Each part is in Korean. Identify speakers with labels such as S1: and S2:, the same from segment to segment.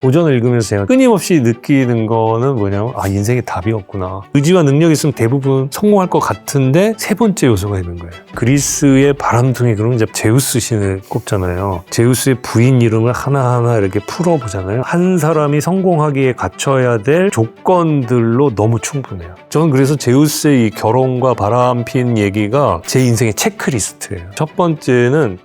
S1: 고전을 읽으면서 제가 끊임없이 느끼는 거는 뭐냐면 인생에 답이 없구나. 의지와 능력이 있으면 대부분 성공할 것 같은데 세 번째 요소가 있는 거예요. 그리스의 바람둥이 그러면 이제 제우스 신을 꼽잖아요. 제우스의 부인 이름을 하나하나 이렇게 풀어보잖아요. 한 사람이 성공하기에 갖춰야 될 조건들로 너무 충분해요. 저는 그래서 제우스의 이 결혼과 바람핀 얘기가 제 인생의 체크리스트예요. 첫 번째는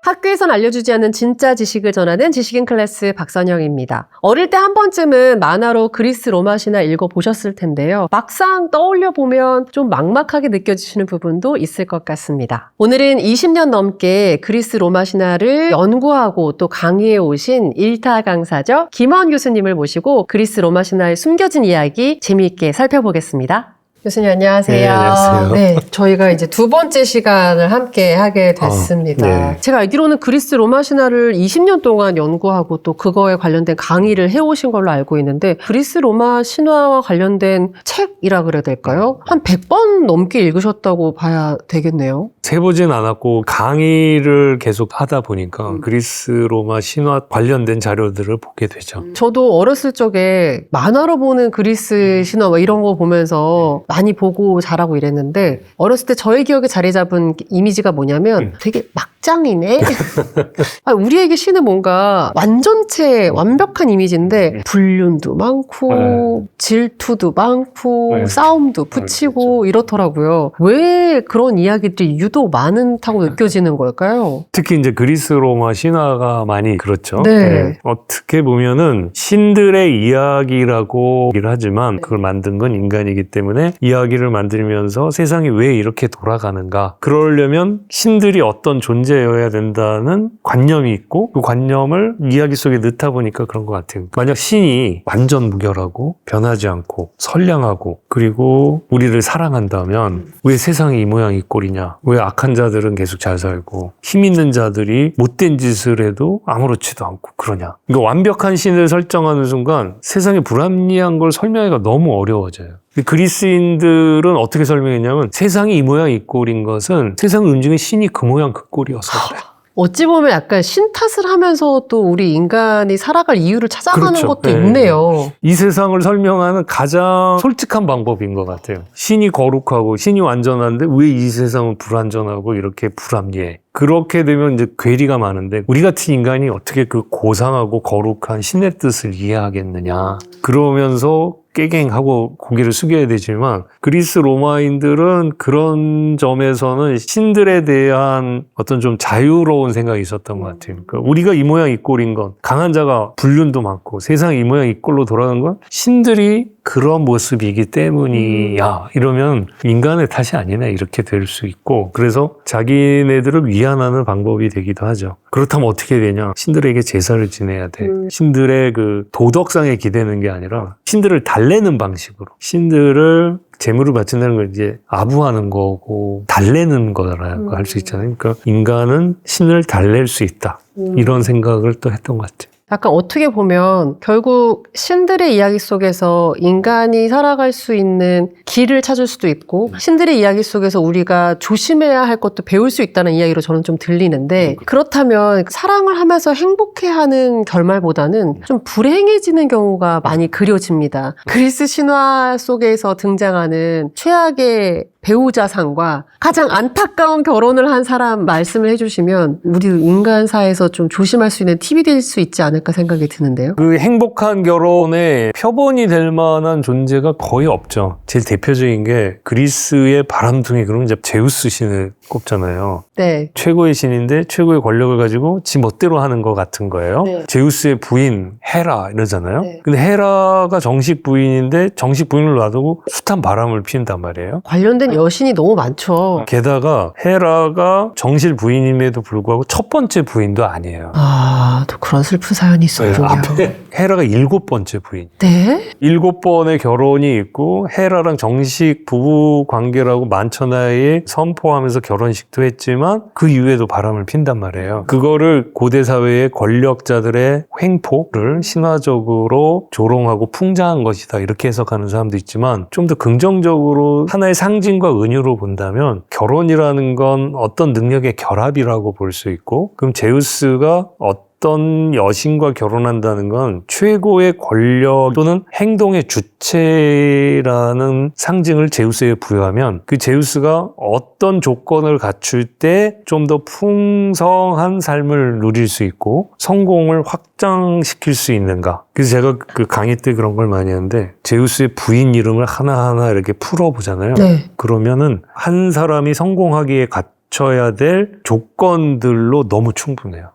S2: 학교에선 알려주지 않는 진짜 지식을 전하는 지식인 클래스 박선영입니다. 어릴 때 한 번쯤은 만화로 그리스 로마 신화 읽어보셨을 텐데요. 막상 떠올려보면 좀 막막하게 느껴지시는 부분도 있을 것 같습니다. 오늘은 20년 넘게 그리스 로마 신화를 연구하고 또 강의해 오신 일타 강사죠. 김원 교수님을 모시고 그리스 로마 신화의 숨겨진 이야기 재미있게 살펴보겠습니다. 교수님 안녕하세요.
S1: 네, 안녕하세요.
S2: 네, 저희가 이제 두 번째 시간을 함께 하게 됐습니다.
S1: 네.
S2: 제가 알기로는 그리스 로마 신화를 20년 동안 연구하고 또 그거에 관련된 강의를 해오신 걸로 알고 있는데 그리스 로마 신화와 관련된 책이라 그래야 될까요? 한 100번 넘게 읽으셨다고 봐야 되겠네요.
S1: 세보진 않았고 강의를 계속 하다 보니까 그리스 로마 신화 관련된 자료들을 보게 되죠.
S2: 저도 어렸을 적에 만화로 보는 그리스 신화 뭐 이런 거 보면서 많이 보고 자라고 이랬는데 어렸을 때 저의 기억에 자리 잡은 이미지가 뭐냐면 되게 막장이네. 우리에게 신은 뭔가 완전체 완벽한 이미지인데 불륜도 많고 질투도 많고 싸움도 붙이고 이렇더라고요. 왜 그런 이야기들이 유독 많다고 느껴지는 걸까요?
S1: 특히 이제 그리스 로마 신화가 많이 그렇죠.
S2: 네.
S1: 어떻게 보면은 신들의 이야기라고 얘기를 하지만 그걸 만든 건 인간이기 때문에 이야기를 만들면서 세상이 왜 이렇게 돌아가는가. 그러려면 신들이 어떤 존재여야 된다는 관념이 있고 그 관념을 이야기 속에 넣다 보니까 그런 것 같아요. 만약 신이 완전 무결하고 변하지 않고 선량하고 그리고 우리를 사랑한다면 왜 세상이 이 모양 이 꼴이냐. 왜 악한 자들은 계속 잘 살고 힘 있는 자들이 못된 짓을 해도 아무렇지도 않고 그러냐. 그러니까 완벽한 신을 설정하는 순간 세상에 불합리한 걸 설명하기가 너무 어려워져요. 그리스인들은 어떻게 설명했냐면 세상이 이 모양 이 꼴인 것은 세상을 움직이는 신이 그 모양 그 꼴이어서 그래.
S2: 어찌 보면 약간 신 탓을 하면서 또 우리 인간이 살아갈 이유를 찾아가는
S1: 그렇죠.
S2: 것도
S1: 네.
S2: 있네요.
S1: 이 세상을 설명하는 가장 솔직한 방법인 것 같아요. 신이 거룩하고 신이 완전한데 왜 이 세상은 불완전하고 이렇게 불합리해. 그렇게 되면 이제 괴리가 많은데 우리 같은 인간이 어떻게 그 고상하고 거룩한 신의 뜻을 이해하겠느냐. 그러면서 깨갱하고 고개를 숙여야 되지만 그리스 로마인들은 그런 점에서는 신들에 대한 어떤 좀 자유로운 생각이 있었던 것 같아요. 그러니까 우리가 이 모양 이 꼴인 건 강한 자가 불륜도 많고 세상이 이 모양 이 꼴로 돌아가는 건 신들이 그런 모습이기 때문이야. 이러면 인간의 탓이 아니네. 이렇게 될 수 있고 그래서 자기네들을 위안하는 방법이 되기도 하죠. 그렇다면 어떻게 되냐. 신들에게 제사를 지내야 돼. 신들의 그 도덕상에 기대는 게 아니라 신들을 달래는 방식으로 신들을 재물을 바친다는 걸 이제 아부하는 거고 달래는 거라고 할 수 있잖아요. 그러니까 인간은 신을 달랠 수 있다. 이런 생각을 또 했던 것 같아요.
S2: 약간 어떻게 보면 결국 신들의 이야기 속에서 인간이 살아갈 수 있는 길을 찾을 수도 있고 신들의 이야기 속에서 우리가 조심해야 할 것도 배울 수 있다는 이야기로 저는 좀 들리는데 그렇다면 사랑을 하면서 행복해하는 결말보다는 좀 불행해지는 경우가 많이 그려집니다. 그리스 신화 속에서 등장하는 최악의 배우자상과 가장 안타까운 결혼을 한 사람 말씀을 해주시면 우리 인간사에서 좀 조심할 수 있는 팁이 될 수 있지 않을까 생각이 드는데요.
S1: 그 행복한 결혼의 표본이 될 만한 존재가 거의 없죠. 제일 대표적인 게 그리스의 바람둥이 그러면 이제 제우스 신을 꼽잖아요.
S2: 네.
S1: 최고의 신인데 최고의 권력을 가지고 지 멋대로 하는 것 같은 거예요.
S2: 네.
S1: 제우스의 부인 헤라 이러잖아요.
S2: 네.
S1: 근데 헤라가 정식 부인인데 정식 부인을 놔두고 숱한 바람을 피운단 말이에요.
S2: 관련된 여신이 너무 많죠.
S1: 게다가 헤라가 정실 부인임에도 불구하고 첫 번째 부인도 아니에요.
S2: 아, 또 그런 슬픈 사연이 있었군요.
S1: 앞에 헤라가 7번째 부인.
S2: 네?
S1: 7번의 결혼이 있고 헤라랑 정식 부부 관계라고 만천하에 선포하면서 결혼식도 했지만 그 이후에도 바람을 핀단 말이에요. 그거를 고대 사회의 권력자들의 횡포를 신화적으로 조롱하고 풍자한 것이다 이렇게 해석하는 사람도 있지만 좀 더 긍정적으로 하나의 상징 상징과 은유로 본다면 결혼이라는 건 어떤 능력의 결합이라고 볼 수 있고, 그럼 제우스가 어떤 여신과 결혼한다는 건 최고의 권력 또는 행동의 주체라는 상징을 제우스에 부여하면 그 제우스가 어떤 조건을 갖출 때 좀 더 풍성한 삶을 누릴 수 있고 성공을 확장시킬 수 있는가. 그래서 제가 그 강의 때 그런 걸 많이 하는데 제우스의 부인 이름을 하나하나 이렇게 풀어보잖아요.
S2: 네.
S1: 그러면은 한 사람이 성공하기에 갖춰야 될 조건들로 너무 충분해요.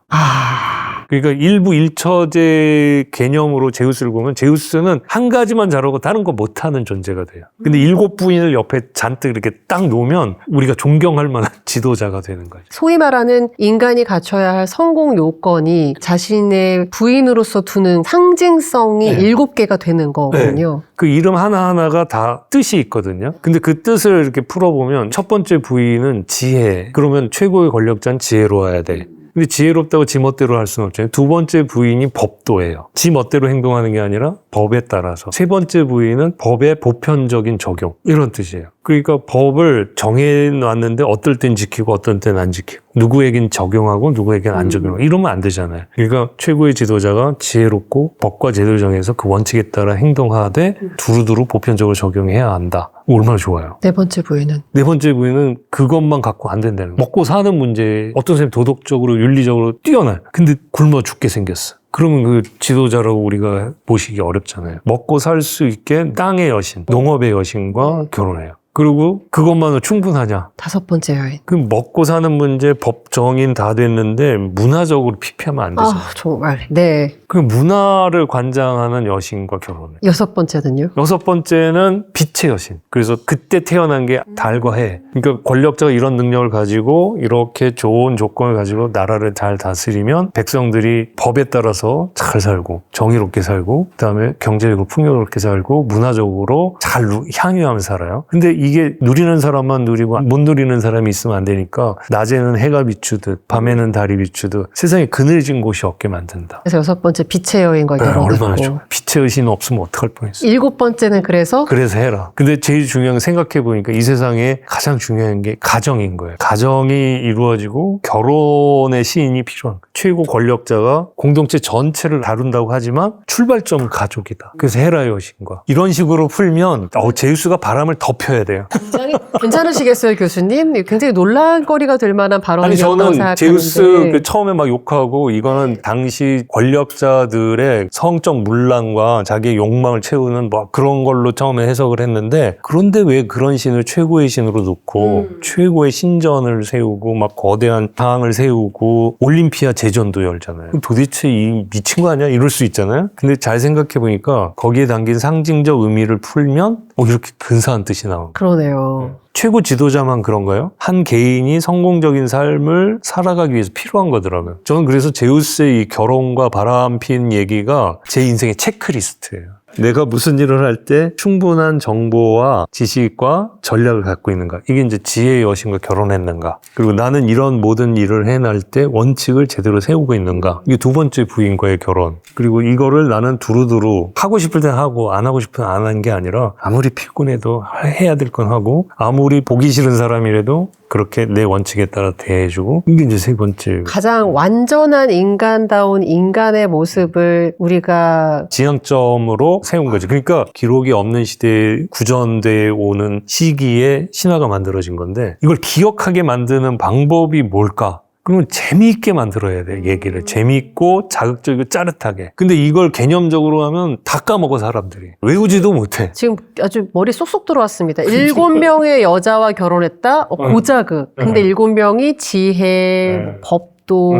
S1: 그러니까 일부 일처제 개념으로 제우스를 보면 제우스는 한 가지만 잘하고 다른 거 못하는 존재가 돼요. 근데 7부인을 옆에 잔뜩 이렇게 딱 놓으면 우리가 존경할 만한 지도자가 되는 거죠.
S2: 소위 말하는 인간이 갖춰야 할 성공 요건이 자신의 부인으로서 두는 상징성이
S1: 네.
S2: 7개가 되는 거거든요.
S1: 그 이름 하나하나가 다 뜻이 있거든요. 근데 그 뜻을 이렇게 풀어보면 첫 번째 부인은 지혜. 그러면 최고의 권력자는 지혜로워야 돼. 근데 지혜롭다고 지 멋대로 할 수는 없잖아요. 두 번째 부인이 법도예요. 지 멋대로 행동하는 게 아니라 법에 따라서. 세 번째 부인은 법의 보편적인 적용. 이런 뜻이에요. 그러니까 법을 정해놨는데 어떨 땐 지키고 어떤 때는 안 지키고 누구에겐 적용하고 누구에겐 안 적용하고 이러면 안 되잖아요. 그러니까 최고의 지도자가 지혜롭고 법과 제도를 정해서 그 원칙에 따라 행동하되 두루두루 보편적으로 적용해야 한다. 얼마나 좋아요.
S2: 네 번째 부인은?
S1: 네 번째 부인은 그것만 갖고 안 된다는 거예요. 먹고 사는 문제 어떤 사람이 도덕적으로 윤리적으로 뛰어나요. 근데 굶어 죽게 생겼어. 그러면 그 지도자라고 우리가 보시기 어렵잖아요. 먹고 살 수 있게 땅의 여신, 농업의 여신과 결혼해요. 그리고 그것만으로 충분하냐?
S2: 5번째 여인.
S1: 그 먹고 사는 문제, 법 정인 다 됐는데 문화적으로 피폐하면 안 되잖아요.
S2: 정말. 네.
S1: 그 문화를 관장하는 여신과 결혼해.
S2: 6번째는요?
S1: 6번째는 빛의 여신. 그래서 그때 태어난 게 달과 해. 그러니까 권력자가 이런 능력을 가지고 이렇게 좋은 조건을 가지고 나라를 잘 다스리면 백성들이 법에 따라서 잘 살고 정의롭게 살고 그다음에 경제적으로 풍요롭게 살고 문화적으로 잘 향유하면서 살아요. 근데 이게 누리는 사람만 누리고 못 누리는 사람이 있으면 안 되니까 낮에는 해가 비추듯 밤에는 달이 비추듯 세상에 그늘진 곳이 없게 만든다.
S2: 그래서 6번째 빛의 여인과
S1: 얼마나
S2: 결혼했고.
S1: 좋아. 빛의 여신 없으면 어떡할 뻔했어.
S2: 7번째는 그래서
S1: 해라. 근데 제일 중요한 건 생각해보니까 이 세상에 가장 중요한 게 가정인 거예요. 가정이 이루어지고 결혼의 시인이 필요한 거예요. 최고 권력자가 공동체 전체를 다룬다고 하지만 출발점은 가족이다. 그래서 헤라의 여신과 이런 식으로 풀면 제우스가 바람을 덮여야 돼요.
S2: 굉장히 괜찮으시겠어요, 교수님? 굉장히 논란거리가 될 만한
S1: 아니
S2: 발언이라고
S1: 저는
S2: 생각하는데.
S1: 제우스 처음에 막 욕하고 이거는 당시 권력자들의 성적 문란과 자기의 욕망을 채우는 뭐 그런 걸로 처음에 해석을 했는데 그런데 왜 그런 신을 최고의 신으로 놓고 최고의 신전을 세우고 막 거대한 당을 세우고 올림피아 제전도 열잖아요. 도대체 이 미친 거 아니야? 이럴 수 있잖아요. 근데 잘 생각해 보니까 거기에 담긴 상징적 의미를 풀면 이렇게 근사한 뜻이 나옵니다.
S2: 그러네요.
S1: 최고 지도자만 그런가요? 한 개인이 성공적인 삶을 살아가기 위해서 필요한 거더라고요. 저는 그래서 제우스의 이 결혼과 바람핀 얘기가 제 인생의 체크리스트예요. 내가 무슨 일을 할 때 충분한 정보와 지식과 전략을 갖고 있는가. 이게 이제 지혜의 여신과 결혼했는가. 그리고 나는 이런 모든 일을 해낼 때 원칙을 제대로 세우고 있는가. 이게 두 번째 부인과의 결혼. 그리고 이거를 나는 두루두루 하고 싶을 땐 하고 안 하고 싶을 땐 안 하는 게 아니라 아무리 피곤해도 해야 될 건 하고 아무리 보기 싫은 사람이라도 그렇게 내 원칙에 따라 대해주고 이게 이제 세 번째.
S2: 가장 완전한 인간다운 인간의 모습을 우리가
S1: 지향점으로 세운 거죠. 그러니까 기록이 없는 시대에 구전되어 오는 시기에 신화가 만들어진 건데 이걸 기억하게 만드는 방법이 뭘까? 그러면 재미있게 만들어야 돼, 얘기를. 재미있고 자극적이고 짜릿하게. 근데 이걸 개념적으로 하면 다 까먹어, 사람들이. 외우지도 못해.
S2: 지금 아주 머리 쏙쏙 들어왔습니다. 7명의 여자와 결혼했다? 고자극. 근데 7명이 지혜, 법도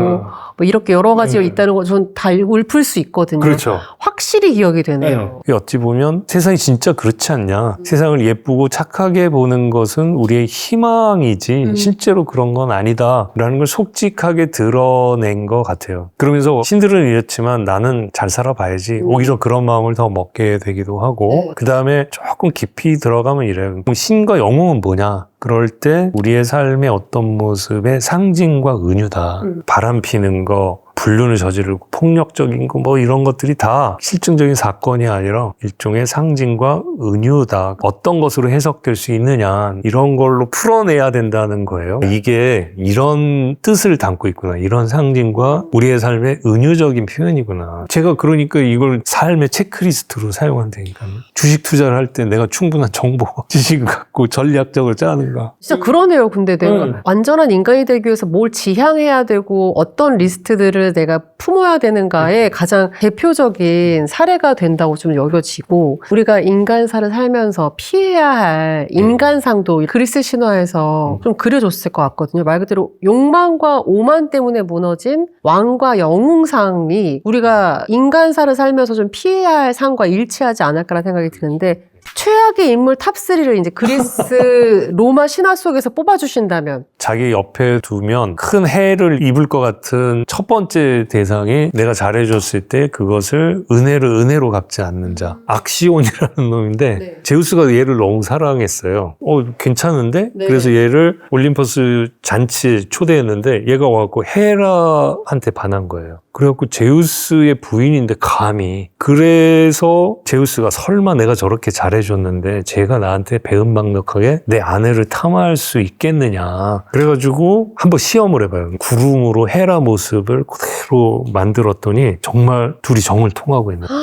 S2: 뭐 이렇게 여러 가지가 있다는 거 전 다 읊을 수 있거든요.
S1: 그렇죠.
S2: 확실히 기억이 되네요.
S1: 어찌 보면 세상이 진짜 그렇지 않냐. 세상을 예쁘고 착하게 보는 것은 우리의 희망이지 실제로 그런 건 아니다라는 걸 솔직하게 드러낸 것 같아요. 그러면서 신들은 이랬지만 나는 잘 살아봐야지. 오히려 그런 마음을 더 먹게 되기도 하고 그 다음에 조금 깊이 들어가면 이래요. 신과 영웅은 뭐냐? 그럴 때 우리의 삶의 어떤 모습의 상징과 은유다. 바람 피는 거, 불륜을 저지르고 폭력적인 거 뭐 이런 것들이 다 실증적인 사건이 아니라 일종의 상징과 은유다. 어떤 것으로 해석될 수 있느냐 이런 걸로 풀어내야 된다는 거예요. 이게 이런 뜻을 담고 있구나. 이런 상징과 우리의 삶의 은유적인 표현이구나. 제가 그러니까 이걸 삶의 체크리스트로 사용한다니까요. 주식 투자를 할 때 내가 충분한 정보, 지식을 갖고 전략적으로 짜는가.
S2: 진짜 그러네요. 근데 내가 완전한 인간이 되기 위해서 뭘 지향해야 되고 어떤 리스트들을 내가 품어야 되는가에 가장 대표적인 사례가 된다고 좀 여겨지고, 우리가 인간사를 살면서 피해야 할 인간상도 그리스 신화에서 좀 그려줬을 것 같거든요. 말 그대로 욕망과 오만 때문에 무너진 왕과 영웅상이 우리가 인간사를 살면서 좀 피해야 할 상과 일치하지 않을까라는 생각이 드는데, 최악의 인물 탑3를 이제 그리스 로마 신화 속에서 뽑아주신다면?
S1: 자기 옆에 두면 큰 해를 입을 것 같은 첫 번째 대상이 내가 잘해줬을 때 그것을 은혜로 갚지 않는 자. 악시온이라는 놈인데
S2: 네.
S1: 제우스가 얘를 너무 사랑했어요. 괜찮은데?
S2: 네.
S1: 그래서 얘를 올림퍼스 잔치에 초대했는데 얘가 와갖고 헤라한테 반한 거예요. 그래갖고 제우스의 부인인데 감히. 그래서 제우스가 설마 내가 저렇게 잘해줬는데 쟤가 나한테 배은망덕하게 내 아내를 탐할 수 있겠느냐. 그래가지고 한번 시험을 해봐요. 구름으로 헤라 모습을 그대로 만들었더니 정말 둘이 정을 통하고 있는 거예요.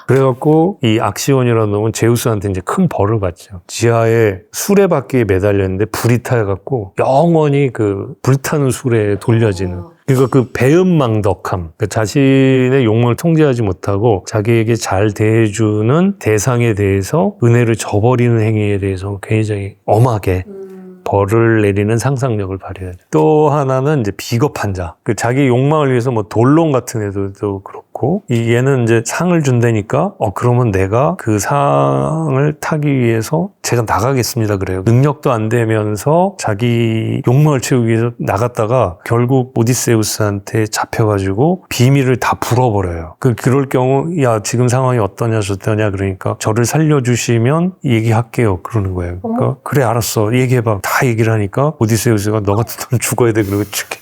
S1: 그래갖고 이 악시온이라는 놈은 제우스한테 이제 큰 벌을 받죠. 지하에 수레바퀴에 매달렸는데 불이 타갖고 영원히 그 불타는 수레에 돌려지는. 그러니까 그 배은망덕함, 그 자신의 욕망을 통제하지 못하고 자기에게 잘 대해주는 대상에 대해서 은혜를 저버리는 행위에 대해서 굉장히 엄하게 벌을 내리는 상상력을 발휘해야 돼. 또 하나는 이제 비겁한 자. 그 자기 욕망을 위해서 뭐 돌론 같은 애들도 그렇고, 얘는 이제 상을 준다니까, 그러면 내가 그 상을 타기 위해서 제가 나가겠습니다. 그래요. 능력도 안 되면서 자기 욕망을 채우기 위해서 나갔다가 결국 오디세우스한테 잡혀가지고 비밀을 다 불어버려요. 그럴 경우, 야, 지금 상황이 어떠냐, 저떠냐, 그러니까 저를 살려주시면 얘기할게요. 그러는 거예요. 그러니까, 그래, 알았어. 얘기해봐. 다 얘기를 하니까 오디세우스가 너 같은 놈 죽어야 돼. 그러고 죽게.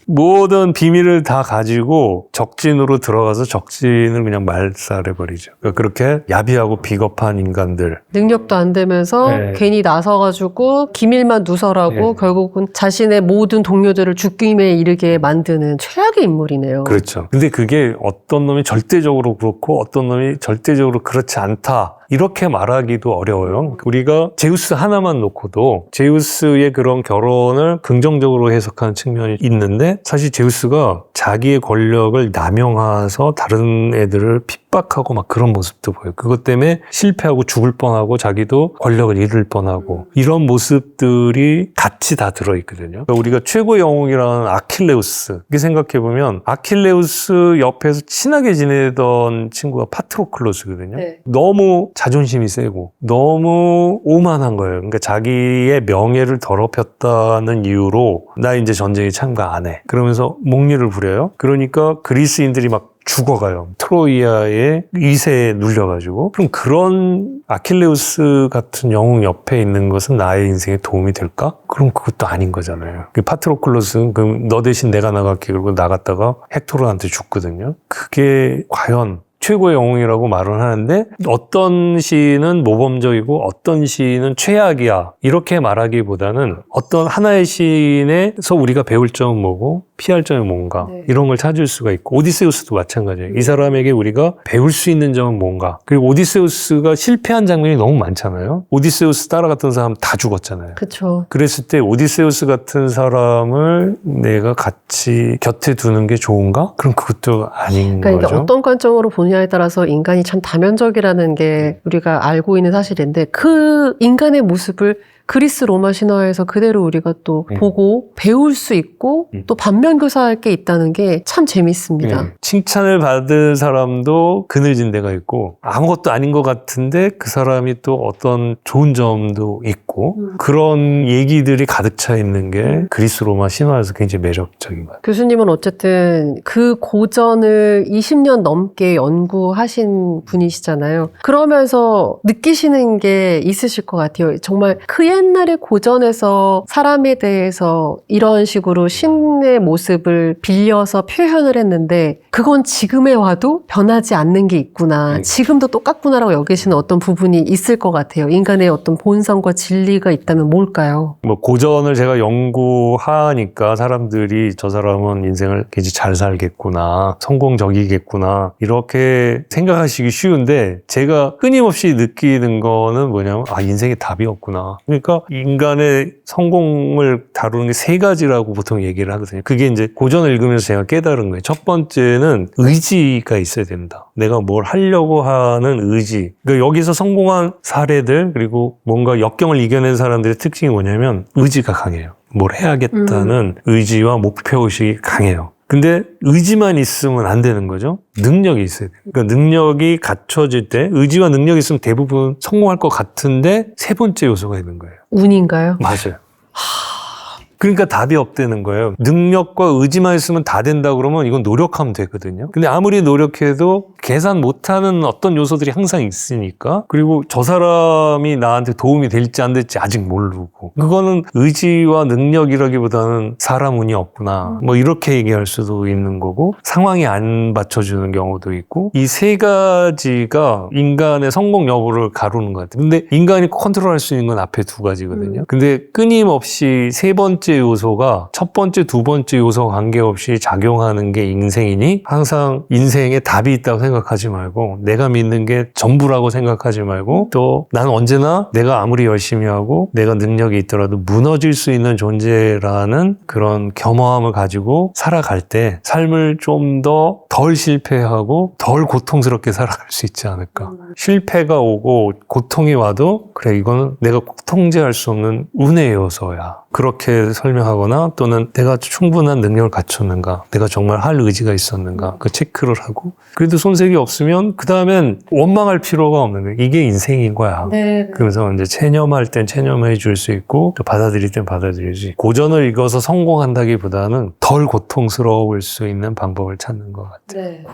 S1: 모든 비밀을 다 가지고 적진으로 들어가서 적진을 그냥 말살해버리죠. 그러니까 그렇게 야비하고 비겁한 인간들.
S2: 능력도 안 되면서
S1: 네.
S2: 괜히 나서가지고 기밀만 누설하고
S1: 네.
S2: 결국은 자신의 모든 동료들을 죽임에 이르게 만드는 최악의 인물이네요.
S1: 그렇죠. 근데 그게 어떤 놈이 절대적으로 그렇고 어떤 놈이 절대적으로 그렇지 않다. 이렇게 말하기도 어려워요. 우리가 제우스 하나만 놓고도 제우스의 그런 결혼을 긍정적으로 해석하는 측면이 있는데, 사실 제우스가 자기의 권력을 남용해서 다른 애들을 핍박하고 막 그런 모습도 보여요. 그것 때문에 실패하고 죽을 뻔하고 자기도 권력을 잃을 뻔하고 이런 모습들이 같이 다 들어있거든요. 그러니까 우리가 최고의 영웅이라는 아킬레우스, 이렇게 생각해보면 아킬레우스 옆에서 친하게 지내던 친구가 파트로클로스거든요.
S2: 네.
S1: 너무 자존심이 세고 너무 오만한 거예요. 그러니까 자기의 명예를 더럽혔다는 이유로 나 이제 전쟁에 참가 안 해. 그러면서 목리를 부려요. 그러니까 그리스인들이 막 죽어가요. 트로이아의 위세에 눌려가지고. 그럼 그런 아킬레우스 같은 영웅 옆에 있는 것은 나의 인생에 도움이 될까? 그럼 그것도 아닌 거잖아요. 파트로클로스는 그럼 너 대신 내가 나갈게. 그러고 나갔다가 헥토르한테 죽거든요. 그게 과연 최고의 영웅이라고 말을 하는데, 어떤 시인은 모범적이고 어떤 시인은 최악이야 이렇게 말하기보다는 어떤 하나의 시인에서 우리가 배울 점은 뭐고 피할 점이 뭔가,
S2: 네.
S1: 이런 걸 찾을 수가 있고, 오디세우스도 마찬가지예요. 이 사람에게 우리가 배울 수 있는 점은 뭔가. 그리고 오디세우스가 실패한 장면이 너무 많잖아요. 오디세우스 따라갔던 사람 다 죽었잖아요.
S2: 그렇죠.
S1: 그랬을 때 오디세우스 같은 사람을 내가 같이 곁에 두는 게 좋은가? 그럼 그것도 아닌
S2: 그러니까
S1: 거죠.
S2: 이게 어떤 관점으로 보냐에 따라서 인간이 참 다면적이라는 게 우리가 알고 있는 사실인데, 그 인간의 모습을 그리스 로마 신화에서 그대로 우리가 또 보고 배울 수 있고 또 반면교사할 게 있다는 게 참 재밌습니다.
S1: 칭찬을 받은 사람도 그늘진 데가 있고 아무것도 아닌 것 같은데 그 사람이 또 어떤 좋은 점도 있고 그런 얘기들이 가득 차 있는 게 그리스 로마 신화에서 굉장히 매력적인 것 같아요.
S2: 교수님은 어쨌든 그 고전을 20년 넘게 연구하신 분이시잖아요. 그러면서 느끼시는 게 있으실 것 같아요. 정말 크엔 옛날에 고전에서 사람에 대해서 이런 식으로 신의 모습을 빌려서 표현을 했는데 그건 지금에 와도 변하지 않는 게 있구나. 지금도 똑같구나라고 여기시는 어떤 부분이 있을 것 같아요. 인간의 어떤 본성과 진리가 있다면 뭘까요?
S1: 뭐 고전을 제가 연구하니까 사람들이 저 사람은 인생을 굉장히 잘 살겠구나, 성공적이겠구나 이렇게 생각하시기 쉬운데 제가 끊임없이 느끼는 거는 뭐냐면 인생에 답이 없구나. 그러니까 인간의 성공을 다루는 게 세 가지라고 보통 얘기를 하거든요. 그게 이제 고전을 읽으면서 제가 깨달은 거예요. 첫 번째는 의지가 있어야 된다. 내가 뭘 하려고 하는 의지. 그러니까 여기서 성공한 사례들 그리고 뭔가 역경을 이겨낸 사람들의 특징이 뭐냐면 의지가 강해요. 뭘 해야겠다는 의지와 목표의식이 강해요. 근데 의지만 있으면 안 되는 거죠. 능력이 있어야 돼요. 그러니까 능력이 갖춰질 때 의지와 능력이 있으면 대부분 성공할 것 같은데 세 번째 요소가 있는 거예요.
S2: 운인가요?
S1: 맞아요. 그러니까 답이 없다는 거예요. 능력과 의지만 있으면 다 된다 그러면 이건 노력하면 되거든요. 근데 아무리 노력해도 계산 못하는 어떤 요소들이 항상 있으니까 그리고 저 사람이 나한테 도움이 될지 안 될지 아직 모르고 그거는 의지와 능력이라기보다는 사람 운이 없구나 뭐 이렇게 얘기할 수도 있는 거고 상황이 안 받쳐주는 경우도 있고 이 세 가지가 인간의 성공 여부를 가르는 것 같아요. 근데 인간이 컨트롤할 수 있는 건 앞에 두 가지거든요. 근데 끊임없이 세 번째 요소가 첫 번째, 두 번째 요소와 관계없이 작용하는 게 인생이니 항상 인생에 답이 있다고 생각하지 말고 내가 믿는 게 전부라고 생각하지 말고 또 난 언제나 내가 아무리 열심히 하고 내가 능력이 있더라도 무너질 수 있는 존재라는 그런 겸허함을 가지고 살아갈 때 삶을 좀 더 덜 실패하고 덜 고통스럽게 살아갈 수 있지 않을까. 실패가 오고 고통이 와도 그래 이거는 내가 통제할 수 없는 운의 요소야. 그렇게 설명하거나 또는 내가 충분한 능력을 갖췄는가 내가 정말 할 의지가 있었는가 그 체크를 하고 그래도 손색이 없으면 그 다음엔 원망할 필요가 없는 거예요. 이게 인생인 거야.
S2: 네.
S1: 그래서 이제 체념할 땐 체념해 줄 수 있고 또 받아들일 땐 받아들일 수 있고 고전을 읽어서 성공한다기보다는 덜 고통스러울 수 있는 방법을 찾는 것 같아요.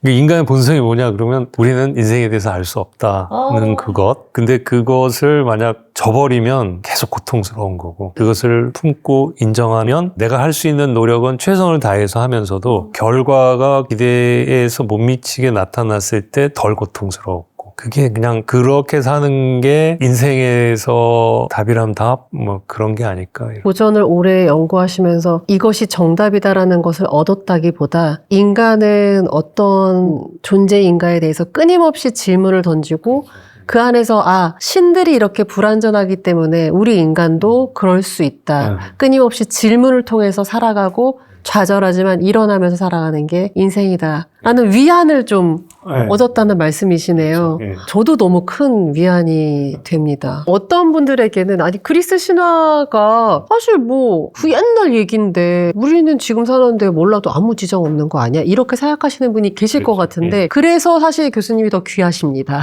S2: 네.
S1: 인간의 본성이 뭐냐 그러면 우리는 인생에 대해서 알 수 없다는 그것. 근데 그것을 만약 저버리면 계속 고통스러운 거고 그것을 품고 인정하면 내가 할 수 있는 노력은 최선을 다해서 하면서도 결과가 기대에서 못 미치게 나타났을 때 덜 고통스러웠고 그게 그냥 그렇게 사는 게 인생에서 답이란 답? 뭐 그런 게 아닐까.
S2: 고전을 오래 연구하시면서 이것이 정답이다라는 것을 얻었다기보다 인간은 어떤 존재인가에 대해서 끊임없이 질문을 던지고 그 안에서 신들이 이렇게 불완전하기 때문에 우리 인간도 그럴 수 있다. 끊임없이 질문을 통해서 살아가고 좌절하지만 일어나면서 살아가는 게 인생이다. 라는 위안을 좀 얻었다는 말씀이시네요.
S1: 그렇죠.
S2: 저도 너무 큰 위안이 됩니다. 어떤 분들에게는 그리스 신화가 사실 뭐 그 옛날 얘기인데 우리는 지금 사는데 몰라도 아무 지장 없는 거 아니야? 이렇게 생각하시는 분이 계실 것 같은데 그래서 사실 교수님이 더 귀하십니다.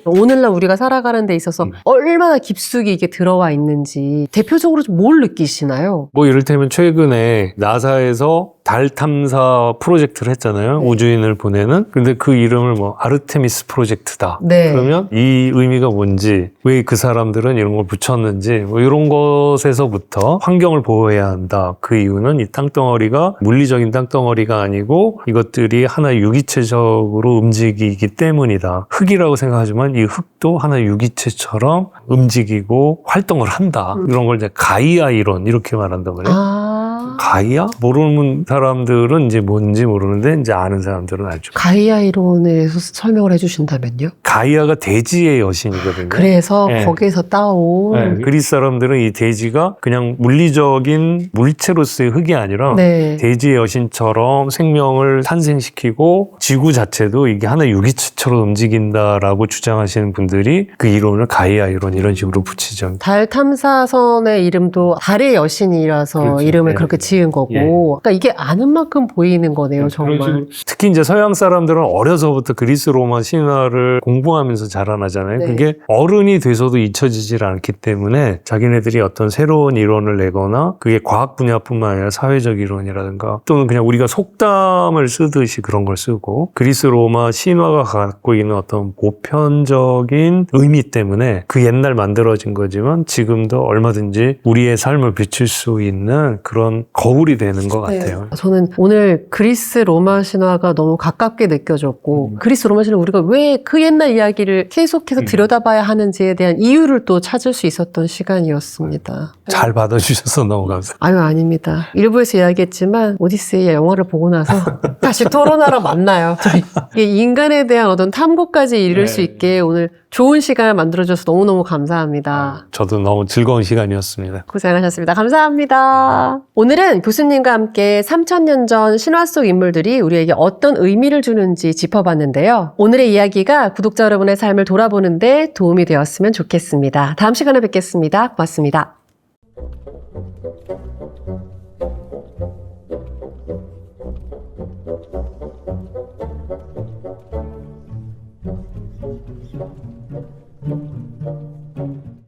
S2: 오늘날 우리가 살아가는 데 있어서 얼마나 깊숙이 이게 들어와 있는지 대표적으로 뭘 느끼시나요?
S1: 뭐 이를테면 최근에 나사에서 달 탐사 프로젝트를 했잖아요. 우주인을 보내는. 근데 그 이름을 뭐 아르테미스 프로젝트다.
S2: 네.
S1: 그러면 이 의미가 뭔지, 왜 그 사람들은 이런 걸 붙였는지, 뭐 이런 것에서부터 환경을 보호해야 한다. 그 이유는 이 땅덩어리가 물리적인 땅덩어리가 아니고 이것들이 하나의 유기체적으로 움직이기 때문이다. 흙이라고 생각하지만 이 흙도 하나의 유기체처럼 움직이고 활동을 한다. 이런 걸 이제 가이아 이론 이렇게 말한단 말이에요. 가이아? 모르는 사람들은 이제 뭔지 모르는데 이제 아는 사람들은 알죠.
S2: 가이아 이론에 대해서 설명을 해주신다면요?
S1: 가이아가 대지의 여신이거든요.
S2: 그래서 거기에서 따온
S1: 그리스 사람들은 이 대지가 그냥 물리적인 물체로서의 흙이 아니라 대지의 여신처럼 생명을 탄생시키고 지구 자체도 이게 하나의 유기체처럼 움직인다라고 주장하시는 분들이 그 이론을 가이아 이론 이런 식으로 붙이죠.
S2: 달 탐사선의 이름도 달의 여신이라서
S1: 그렇죠.
S2: 이름을 그렇게 지은 거고 그러니까 이게 아는 만큼 보이는 거네요, 정말.
S1: 특히 이제 서양 사람들은 어려서부터 그리스 로마 신화를 공부하면서 자라나잖아요.
S2: 네.
S1: 그게 어른이 돼서도 잊혀지질 않기 때문에 자기네들이 어떤 새로운 이론을 내거나 그게 과학 분야뿐만 아니라 사회적 이론이라든가 또는 그냥 우리가 속담을 쓰듯이 그런 걸 쓰고 그리스 로마 신화가 갖고 있는 어떤 보편적인 의미 때문에 그 옛날 만들어진 거지만 지금도 얼마든지 우리의 삶을 비출 수 있는 그런 거울이 되는 것 같아요.
S2: 저는 오늘 그리스 로마 신화가 너무 가깝게 느껴졌고 그리스 로마 신화 우리가 왜 그 옛날 이야기를 계속해서 들여다봐야 하는지에 대한 이유를 또 찾을 수 있었던 시간이었습니다.
S1: 잘 받아주셔서 너무 감사합니다.
S2: 아유, 아닙니다. 일부에서 이야기했지만 오디세이 영화를 보고 나서 다시 토론하러 만나요. 저희. 이게 인간에 대한 어떤 탐구까지 이룰 수 있게 오늘 좋은 시간을 만들어줘서 너무너무 감사합니다.
S1: 저도 너무 즐거운 시간이었습니다.
S2: 고생하셨습니다. 감사합니다. 오늘은 교수님과 함께 3000년 전 신화 속 인물들이 우리에게 어떤 의미를 주는지 짚어봤는데요. 오늘의 이야기가 구독자 여러분의 삶을 돌아보는 데 도움이 되었으면 좋겠습니다. 다음 시간에 뵙겠습니다. 고맙습니다.